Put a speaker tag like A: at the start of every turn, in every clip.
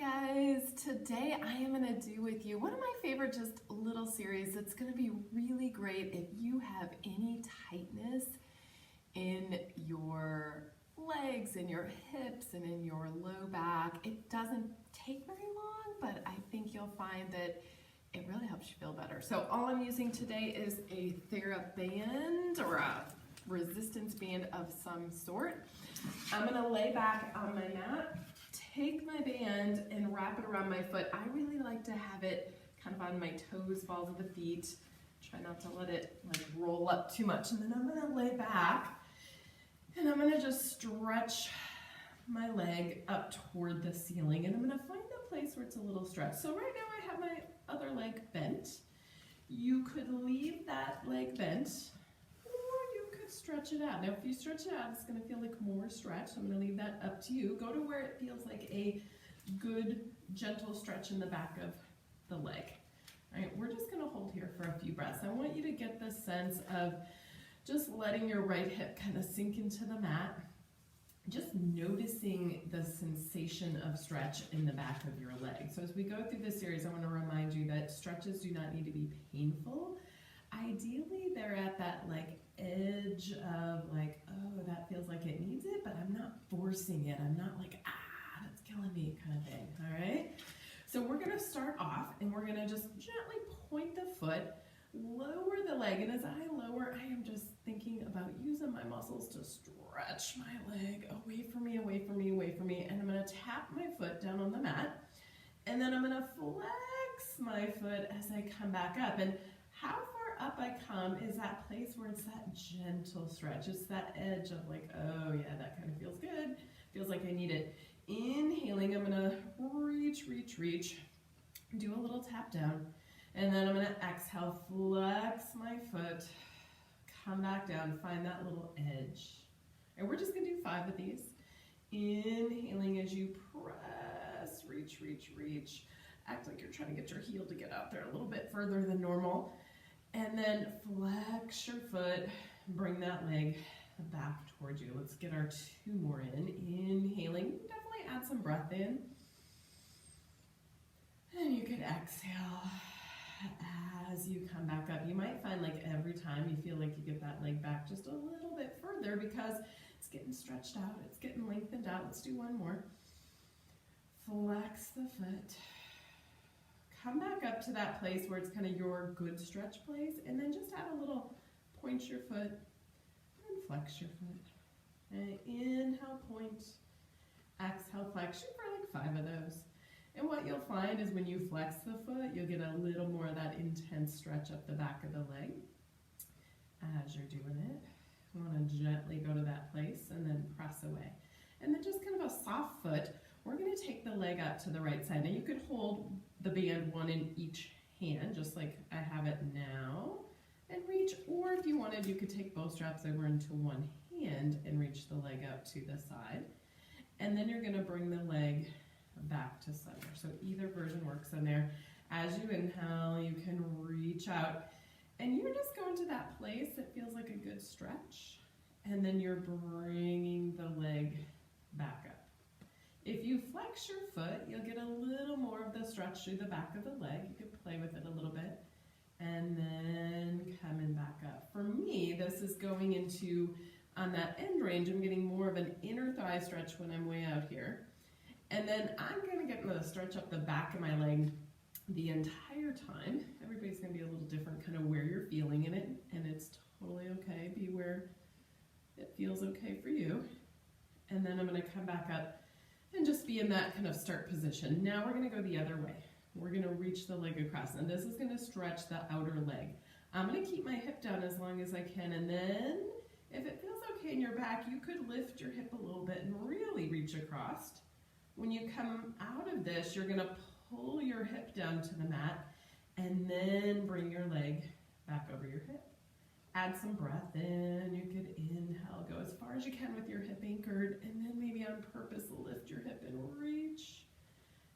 A: guys, today I am going to do with you one of my favorite just little series that's going to be really great if you have any tightness in your legs, in your hips, and in your low back. It doesn't take very long, but I think you'll find that it really helps you feel better. So all I'm using today is a TheraBand or a resistance band of some sort. I'm going to lay back on my mat, take my band and wrap it around my foot. I really like to have it kind of on my toes, balls of the feet. Try not to let it like roll up too much. And then I'm going to lay back and I'm going to just stretch my leg up toward the ceiling, and I'm going to find a place where it's a little stretched. So right now I have my other leg bent. You could leave that leg bent, stretch it out. Now if you stretch it out, it's going to feel like more stretch. So I'm going to leave that up to you. Go to where it feels like a good, gentle stretch in the back of the leg. All right, we're just going to hold here for a few breaths. I want you to get the sense of just letting your right hip kind of sink into the mat. Just noticing the sensation of stretch in the back of your leg. So as we go through this series, I want to remind you that stretches do not need to be painful. Ideally, they're at that like edge of like, oh, that feels like it needs it, but I'm not forcing it. I'm not like, that's killing me kind of thing, all right? So we're gonna start off and we're gonna just gently point the foot, lower the leg, and as I lower, I am just thinking about using my muscles to stretch my leg away from me, away from me, away from me, and I'm gonna tap my foot down on the mat, and then I'm gonna flex my foot as I come back up. And how far up I come is that place where it's that gentle stretch. It's that edge of like, oh yeah, that kind of feels good. Feels like I need it. Inhaling, I'm gonna reach, reach, reach. Do a little tap down. And then I'm gonna exhale, flex my foot, come back down, find that little edge. And we're just gonna do 5 of these. Inhaling as you press, reach, reach, reach. Act like you're trying to get your heel to get out there a little bit further than normal. And then flex your foot, bring that leg back towards you. Let's get our 2 more in. Inhaling, definitely add some breath in. And you can exhale as you come back up. You might find like every time you feel like you get that leg back just a little bit further because it's getting stretched out, it's getting lengthened out. Let's do 1 more. Flex the foot. Come back up to that place where it's kind of your good stretch place, and then just add a little point your foot and flex your foot. And inhale, point, exhale, flex. Shoot for like 5 of those. And what you'll find is when you flex the foot, you'll get a little more of that intense stretch up the back of the leg. As you're doing it, you want to gently go to that place and then press away. And then just kind of a soft foot. We're going to take the leg up to the right side. Now you could hold the band 1 in each hand, just like I have it now, and reach. Or if you wanted, you could take both straps over into 1 hand and reach the leg out to the side. And then you're going to bring the leg back to center. So either version works in there. As you inhale, you can reach out, and you're just going to that place that feels like a good stretch, and then you're bringing the leg back up. If you flex your foot, you'll get a little more of the stretch through the back of the leg. You can play with it a little bit. And then coming back up. For me, this is going into, on that end range, I'm getting more of an inner thigh stretch when I'm way out here. And then I'm going to get the stretch up the back of my leg the entire time. Everybody's going to be a little different kind of where you're feeling in it. And it's totally okay. Be where it feels okay for you. And then I'm going to come back up and just be in that kind of start position. Now we're going to go the other way. We're going to reach the leg across, and this is going to stretch the outer leg. I'm going to keep my hip down as long as I can, and then if it feels okay in your back, you could lift your hip a little bit and really reach across. When you come out of this, you're going to pull your hip down to the mat and then bring your leg back over your hip. Add some breath in. You could inhale, go as far as you can with your hip anchored, and then maybe on purpose lift your hip and reach.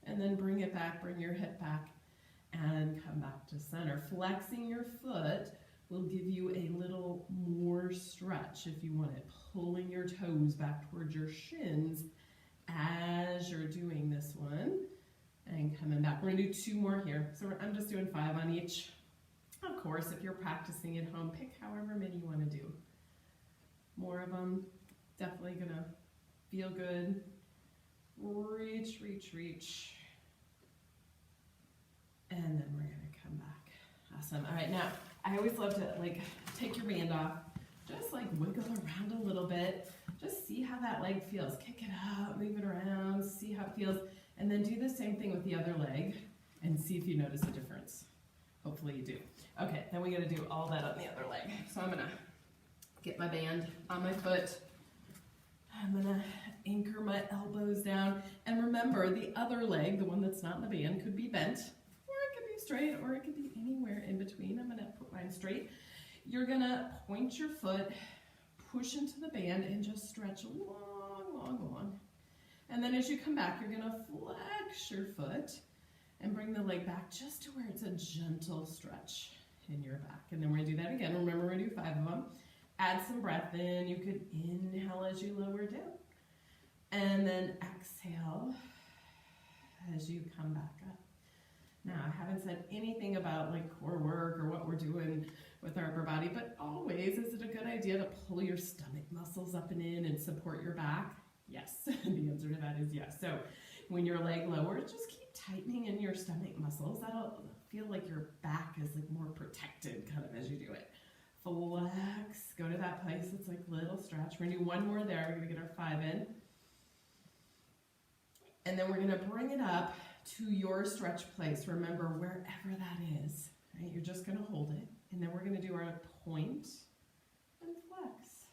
A: And then bring it back, bring your hip back, and come back to center. Flexing your foot will give you a little more stretch if you want it. Pulling your toes back towards your shins as you're doing this one. gonna do 2 more here. So I'm just doing 5 on each. Of course, if you're practicing at home, pick however many you wanna do. More of them, definitely gonna feel good. Reach, reach, reach. And then we're gonna come back. Awesome. All right, now, I always love to like take your band off, just like wiggle around a little bit. Just see how that leg feels. Kick it up, move it around, see how it feels. And then do the same thing with the other leg and see if you notice a difference. Hopefully you do. Okay, then we gotta do all that on the other leg. So I'm gonna get my band on my foot. I'm gonna anchor my elbows down. And remember, the other leg, the one that's not in the band, could be bent, or it could be straight, or it could be anywhere in between. I'm gonna put mine straight. You're gonna point your foot, push into the band, and just stretch long, long, long. And then as you come back, you're gonna flex your foot and bring the leg back just to where it's a gentle stretch in your back. And then we're gonna do that again. Remember, we're gonna do 5 of them. Add some breath in. You could inhale as you lower down. And then exhale as you come back up. Now, I haven't said anything about like core work or what we're doing with our upper body, but always, is it a good idea to pull your stomach muscles up and in and support your back? Yes, the answer to that is yes. So when your leg lowers, just keep tightening in your stomach muscles. That'll feel like your back is like more protected kind of as you do it. Flex, go to that place. It's like little stretch. We're gonna do 1 more there. We're gonna get our 5 in. And then we're gonna bring it up to your stretch place. Remember, wherever that is, right? You're just gonna hold it. And then we're gonna do our point and flex.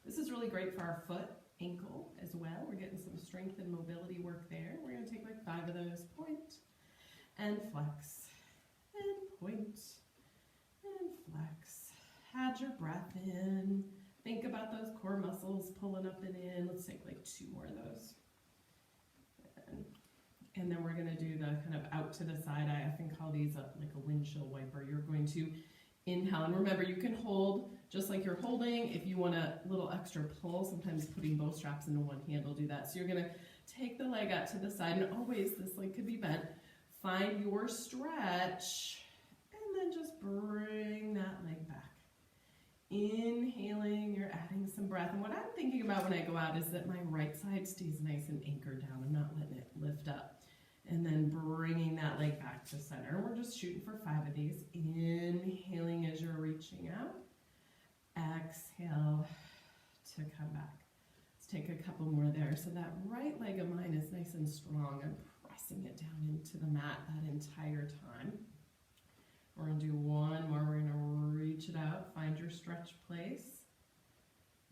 A: This is really great for our foot, ankle as well. We're getting some strength and mobility work there. We're gonna take like 5 of those. Point and flex and point and flex. Add your breath in. Think about those core muscles pulling up and in. Let's take like 2 more of those. And then we're gonna do the kind of out to the side. I often call these like a windshield wiper. You're going to inhale. And remember, you can hold just like you're holding. If you want a little extra pull, sometimes putting both straps into one hand will do that. So you're gonna take the leg out to the side, and always this leg could be bent. Find your stretch, and then just bring that leg back. Inhaling, you're adding some breath. And what I'm thinking about when I go out is that my right side stays nice and anchored down. I'm not letting it lift up. And then bringing that leg back to center. We're just shooting for 5 of these. Inhaling as you're reaching out. Exhale to come back. Let's take a couple more there. So that right leg of mine is nice and strong. I'm pressing it down into the mat that entire time. We're gonna do 1 more. We're gonna reach it out, find your stretch place,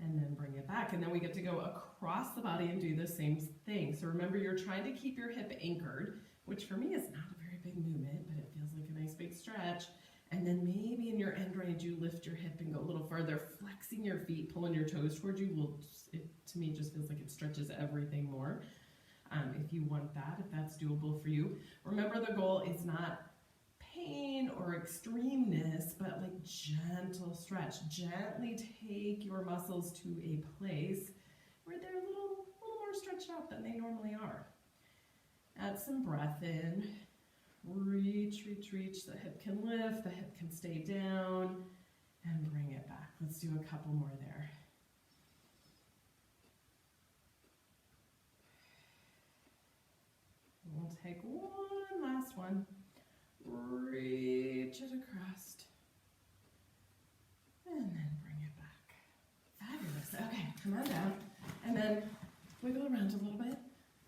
A: and then bring it back. And then we get to go across the body and do the same thing. So remember, you're trying to keep your hip anchored, which for me is not a very big movement, but it feels like a nice big stretch. And then maybe in your end range, you lift your hip and go a little further, flexing your feet, pulling your toes towards you. It, to me, just feels like it stretches everything more. If you want that, if that's doable for you. Remember, the goal is not pain or extremeness, but like gentle stretch. Gently take your muscles to a place where they're a little more stretched out than they normally are. Add some breath in. Reach, reach, reach. The hip can lift, the hip can stay down, and bring it back. Let's do a couple more there. We'll take 1 last one. Reach it across. And then bring it back. Fabulous. Okay, come on down. And then wiggle around a little bit.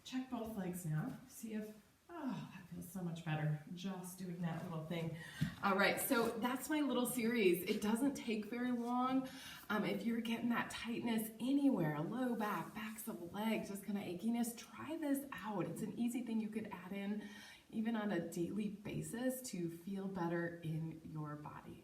A: Check both legs now. See if, oh, that feels so much better. Just doing that little thing. All right, so that's my little series. It doesn't take very long. If you're getting that tightness anywhere, low back, backs of legs, just kind of achiness, try this out. It's an easy thing you could add in even on a daily basis to feel better in your body.